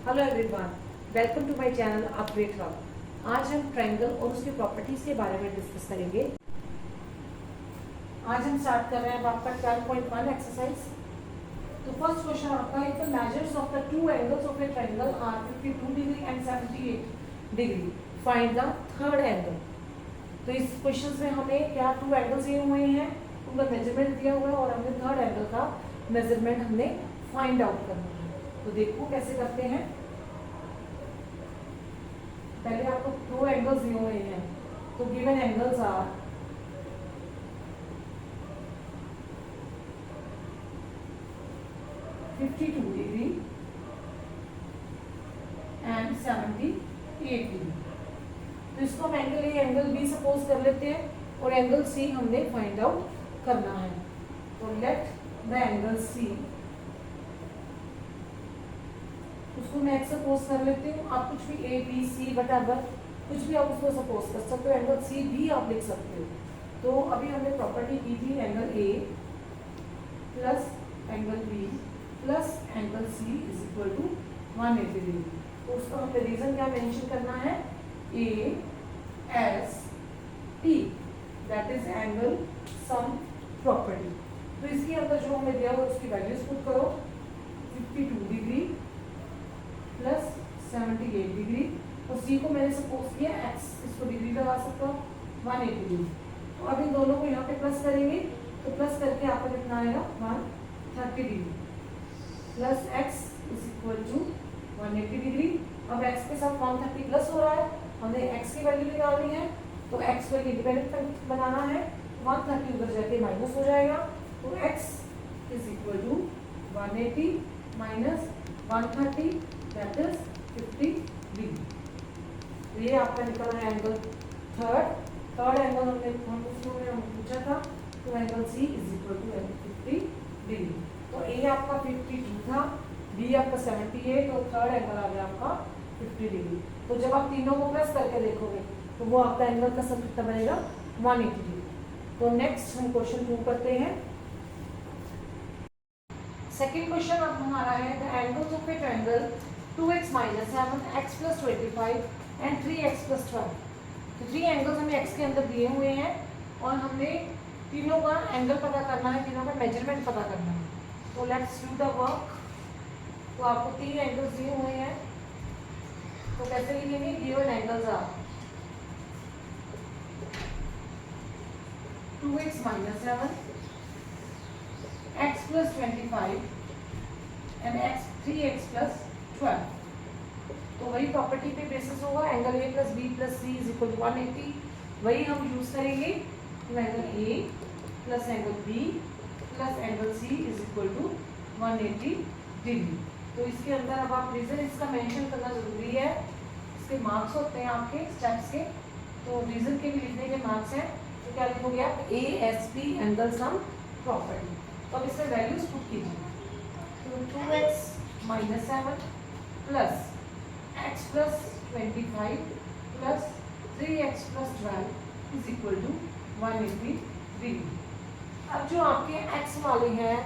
Hello everyone, welcome to my channel upgrade hub. आज हम triangle और उसकी प्रॉपर्टीज के बारे में डिस्कस करेंगे। आज हम स्टार्ट कर रहे हैं आपका 12.1 एक्सरसाइज। तो फर्स्ट क्वेश्चन आपका है, the measures of the two angles of a triangle are 52 degree and 78 degree, find the third angle. तो इस क्वेश्चन में हमें क्या टू एंगल्स दिए हुए हैं, उनका मेजरमेंट दिया हुआ है और हमें थर्ड एंगल का मेजरमेंट हमने फाइंड आउट करना है। तो देखो कैसे करते हैं। पहले आपको दो एंगल्स दिए हुए हैं, तो given angles are degree and 78 degree. तो इसको हम angle A angle B suppose कर लेते हैं और एंगल सी हमने फाइंड आउट करना है। तो लेट द एंगल सी, उसको मैं एक्स सपोज कर लेती हूँ। आप कुछ भी ए बी सी वटेवर कुछ भी आप उसको सपोज कर सकते हो, एंगल सी भी आप लिख सकते हो। तो अभी हमने प्रॉपर्टी की थी angle A plus angle B plus angle C is equal to 180 degree. तो उसका हमें रीजन क्या मेंशन करना है, A S T, that is angle sum property. तो इसके अंदर जो हमें दिया हुआ उसकी वैल्यूज पुट करो, 52 डिग्री प्लस 78 डिग्री और सी को मैंने सपोज किया एक्स, इसको डिग्री लगा सकता हूँ 180 डिग्री। तो अब इन दोनों को यहाँ पे प्लस करेंगे तो प्लस करके आपका कितना आएगा 130 degree plus x is equal to 180 degree. अब एक्स के साथ 130 प्लस हो रहा है, हमें एक्स की वैल्यू निकालनी है। तो एक्स को इंडिपेंडेंट बनाना है, 130 उधर जाके माइनस हो जाएगा। तो x is equal to 180 minus 130 that is 50 degree. तो ये आपका निकल रहा है एंगल थर्ड एंगल हमने पूछा था। तो angle C is equal to 50 degree. तो ए आपका 52 था, बी आपका 78 और थर्ड एंगल आ गया आपका 50 डिग्री। तो जब आप तीनों को प्लस करके देखोगे तो वो आपका एंगल का सम कितना बनेगा 180 डिग्री। तो नेक्स्ट हम क्वेश्चन 2 करते हैं। सेकेंड क्वेश्चन अब हमारा है, the angles of a triangle 2x minus 7 x plus 25 and 3x plus 12। तो 3 एंगल्स हमें x के अंदर दिए हुए हैं और हमने तीनों का एंगल पता करना है, तीनों का मेजरमेंट पता करना है। तो लेट्स डू द वर्क। तो आपको 3 एंगल्स दिए हुए हैं, तो कैसे लिखेंगे, given angles are 2x minus 7 x plus 25 and 3x plus 12। तो वही प्रॉपर्टी पे बेसिस होगा, angle A plus B plus C is equal to 180, वही हम यूज करेंगे। तो angle A plus angle B plus angle C is equal to 180 degree. तो इसके अंदर अब आप रीजन इसका मेंशन करना जरूरी है, इसके मार्क्स होते हैं आपके स्टेप्स के। तो रीजन के भी लिखने के मार्क्स हैं। तो क्या लिखोगे आप, A S P angle sum property. तो अब इसमें वैल्यूज पुट कीजिए। तो 2x minus 7 plus x plus 25 plus 3x plus 12 is equal to 180 degree. अब जो आपके x वाले हैं,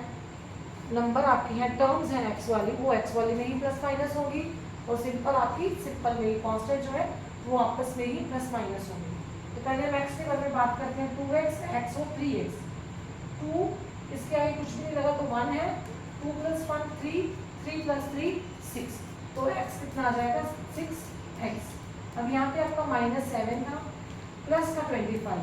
नंबर आपके हैं, टर्म्स हैं x वाली, वो x वाले में ही प्लस माइनस होगी और सिंपल में ही कांस्टेंट जो है वो आपस में ही प्लस माइनस होगी। तो पहले हम x के बारे में बात करते हैं। 2x x और 3x, 2 इसके आगे कुछ भी नहीं लगा तो 1 है, 2 plus 1 3, 3 plus 3 6। तो x कितना आ जाएगा 6x। अब यहाँ पे आपका -7 था प्लस का 25,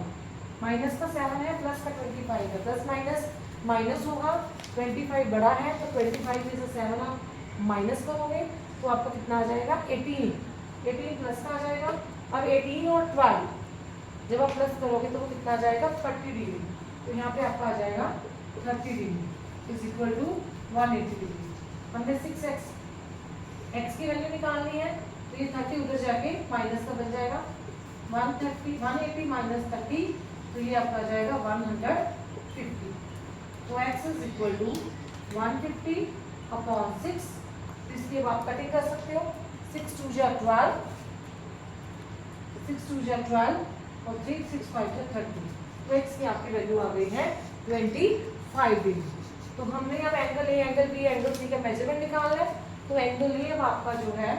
माइनस का 7 है प्लस का 25 है, प्लस माइनस माइनस होगा, 25 बड़ा है तो 25 में से 7 आप माइनस करोगे तो आपका कितना आ जाएगा 18 प्लस का आ जाएगा। अब 18 और 12 जब आप प्लस करोगे तो वो कितना आ जाएगा 30 डिग्री। तो यहाँ पे आपका आ जाएगा 30 degree is equal to 180 degree. हमने 6x x की वैल्यू निकालनी है, तो ये 30 उधर जाके माइनस का बन जाएगा 180 माइनस 30, तो ये आपका आ जाएगा 150। तो x is equal to 150 upon 6। इसकी अब आप कटिंग कर सकते हो, 6 2 जा 12, 6 2 जा 12 और 3 6 5 जा 30। तो x की आपकी वैल्यू आ गई है 25 डिग्री। तो हमने अब angle A angle B angle C का मेजरमेंट निकालना है। तो एंगल ए अब आपका जो है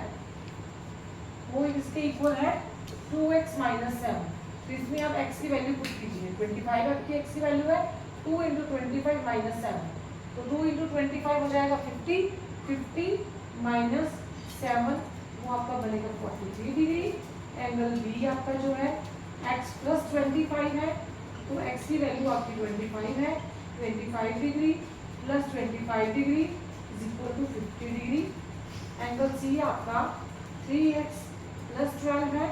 वो इसके इक्वल है 2x माइनस 7। तो इसमें आप x की वैल्यू पुट कीजिए। 25 आपकी x की वैल्यू है, 2 इंटू 25 माइनस 7, तो 2 इंटू 25 हो जाएगा 50, 50 माइनस 7 वो आपका बनेगा 43 डिग्री। एंगल बी आपका जो है x प्लस 25 है, तो x की वैल्यू आपकी 25 है, 25 degree plus 25 degree is equal to 50 degree. Angle C आपका 3x प्लस 12 है,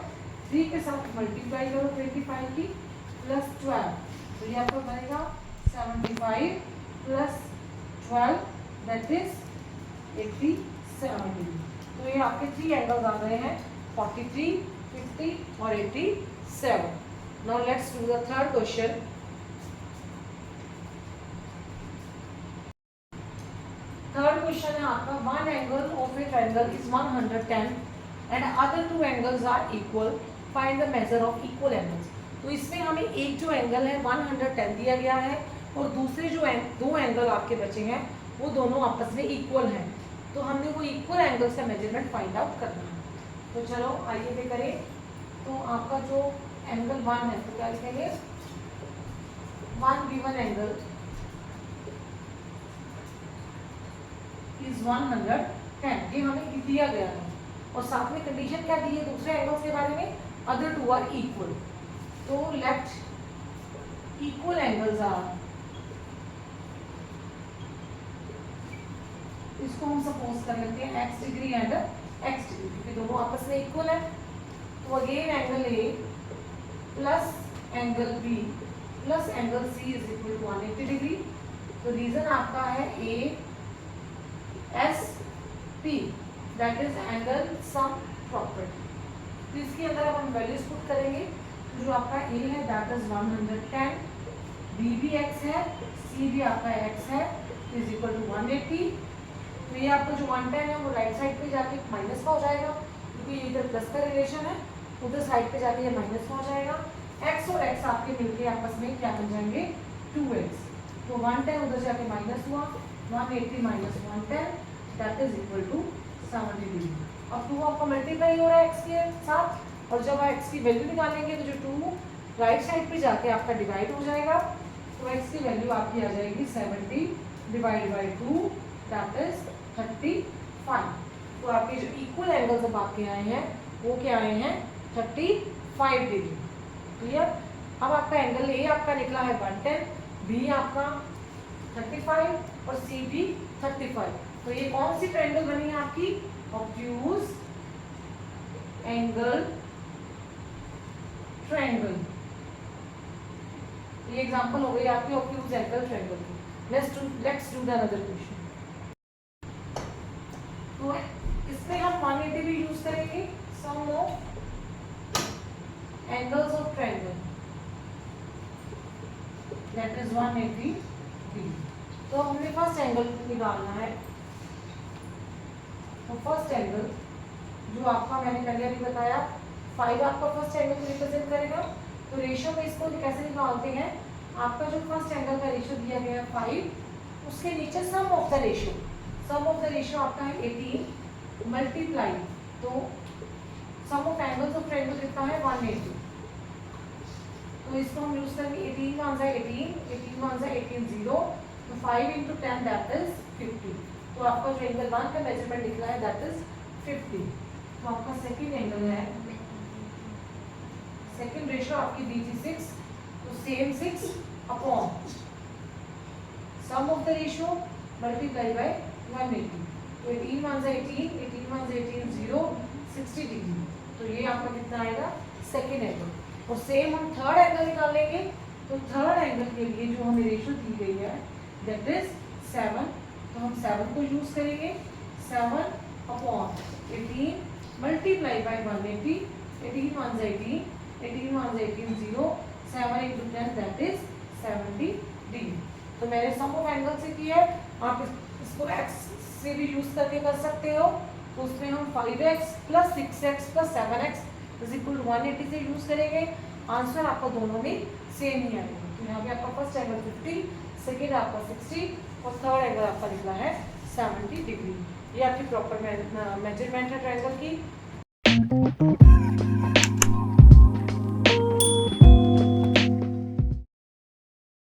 3 के साथ मल्टीप्लाई करो 25 की प्लस 12, तो ये आपका बनेगा 75 प्लस 12 दैट इज 87 डिग्री। तो ये आपके 3 एंगल्स आ गए हैं 43, 50 और 87। Now let's do the third question. Third question है आपका one angle of a triangle is 110 and other two angles are equal, find the measure of equal angles. तो इसमें हमें एक जो एंगल है 110 दिया गया है और दूसरे जो दो एंगल आपके बचे हैं वो दोनों आपस में इक्वल हैं, तो हमने वो इक्वल एंगल्स का मेजरमेंट फाइंड आउट करना है। तो चलो आइए भी करें। तो आपका जो एंगल 1 है तो क्या लिखेंगे, वन गिवन एंगल इज 110, ये हमें दिया गया है और साथ में कंडीशन क्या दी है दूसरे एंगल्स के बारे में, अदर टू आर इक्वल। तो लेट इक्वल एंगल्स आर, इसको हम सपोज कर लेते हैं x degree and x degree, क्योंकि दोनों आपस में इक्वल है। तो again angle A plus angle B plus angle C is equal to 180 degree. तो रीजन आपका है ASP that is angle sum property. तो इसके अंदर अब हम वैल्यूज पुट करेंगे। तो जो आपका A है दैट इज 110, B भी x है, C भी आपका x है, इज इक्वल टू 180। तो ये आपका जो 110 है वो राइट साइड पे जाके माइनस का हो जाएगा, क्योंकि ये इधर प्लस का रिलेशन है, उधर साइड पे जाके ये माइनस का हो जाएगा। x और x आपके मिलके आपस में क्या बन जाएंगे 2x। तो 110 उधर जाके माइनस हुआ, 180 minus 110 that is equal to 70 degree. अब 2 आपका मल्टीप्लाई हो रहा है x के साथ, और जब आप x की वैल्यू निकालेंगे तो जो 2 राइट साइड पे जाके आपका डिवाइड हो जाएगा, तो x की वैल्यू आपकी आ जाएगी 70 डिवाइड बाई 2 दैट इज 35। तो आपके जो इक्वल एंगल्स अब आपके आए हैं वो क्या आए हैं 35 डिग्री। क्लियर। अब आपका एंगल ए आपका निकला है 110, बी आपका 35 और सी भी 35। तो ये कौन सी ट्रायंगल बनी है आपकी, ऑब्ट्यूज एंगल ट्रायंगल। ये एग्जांपल हो गई आपकी ऑब्ट्यूज एंगल ट्रायंगल की। Let's do the another question. तो इसमें हम 180 भी यूज करेंगे, sum of angles of triangle that is 180 degree. तो हमने फर्स्ट एंगल निकालना है। तो फर्स्ट एंगल जो आपका मैंने पहले अभी बताया 5 आपका फर्स्ट एंगल को रिप्रेजेंट करेगा। तो रेशियो में इसको कैसे निकालते हैं, आपका जो फर्स्ट एंगल का रेशियो दिया गया है 5, उसके नीचे sum of the ratio, sum of the ratio आपका है 18 मल्टीप्लाई, तो sum of angles of triangle कितना है 180। तो इसको हम यूज करेंगे 18 वन जा 18, 18 वन जा 18 0, तो 5 इंटू 10 दैट इज 50। तो आपका जो एंगल 1 का मेजरमेंट निकला है दैट इज 50। तो आपका सेकंड एंगल है, सेकंड रेशियो आपकी दी थी 6, तो same 6 upon sum of the ratio multiply by 180। तो 18 वन जा 18, 18 वन जा 18 0, 60 डिग्री। तो ये आपका कितना आएगा सेकंड एंगल। और सेम हम थर्ड एंगल निकालेंगे। तो थर्ड एंगल के लिए जो हमें रेशियो दी गई है दैट इज 7, तो हम 7 को यूज करेंगे, 7 अपॉन 18 मल्टीप्लाई बाय 180, 18 वन जा 18, 18 वन जा 18 0, 7 इंटू 10 दैट इज 70 डिग्री। तो मैंने सम ऑफ एंगल से किया है, आप इसको x से भी यूज करके कर सकते हो। तो उसमें हम 5x plus 6x plus 7x is equal to 180 से यूज करेंगे। आंसर आपका दोनों में सेम ही आएगा। तो यहाँ पे आपका फर्स्ट एंगल 50, सेकेंड आपका 60 और थर्ड एंगल आपका निकला है 70 डिग्री। ये आपकी प्रॉपर मेजरमेंट है ट्रायंगल की।